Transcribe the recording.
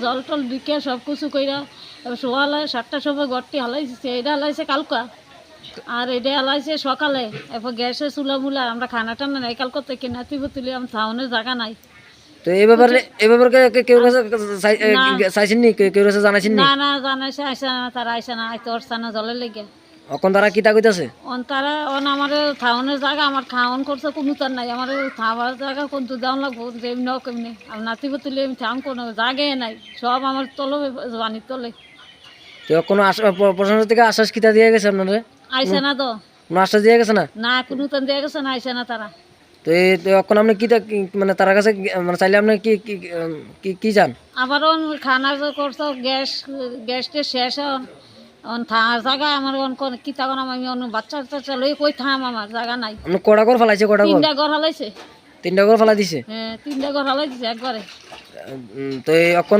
জল টল দিকে সব কিছু কইরা সকালে 7টার সময় ঘরটি হালাইছে, এটা হালাইছে কালকা আর এটা হালাইছে সকালে। এরপর গ্যাসের চুলা মুলা আমরা খানা টানা নাই কালকা থেকে নাতি তুলি আমার থাউনের জায়গা নাই। তো এই ব্যাপারে কেউ চাইছেননি, কেউ কাছে জানাইছেন না না জানাইছে আইসা না, তারা আইসা না, আইতে পারছে না জলের লেগে। এখন তারা কি তা কইতাছে? তারা আমার থাউনের জায়গা আমার খাওয়ান করছে কোনো তার নাই, আমার খাওয়ার জায়গা কোন দেওয়ান লাগবো যেমনি হোক এমনি। আমি নাতি তুলি আমি থাম কোনো জায়গায় নাই, সব আমার তলে পানির তলে। তো কোনো প্রশাসন থেকে আশ্বাস কিতা দিয়ে গেছে আপনারা? আইসে না তো, কোনো আশ্বাস দিয়ে গেছে না? না কোনো তান দিয়ে গেছে না, আইসে না তারা। তো এখন আপনি কি মানে তার কাছে মানে চাইলে আপনি কি কি চান? আবারও খানা করছো গ্যাসটা শেষ থাকার জায়গা আমার কি তখন আমি বাচ্চা টাচ্চা লই কই থাম, আমার জায়গা নাই। আপনি কটা ঘর ফেলাইছে? 3টা ঘর হালাইছে। 3টা ঘর ফেলা দিছে? হ্যাঁ 3টা ঘর হালাই দিছে একবারে। তো এখন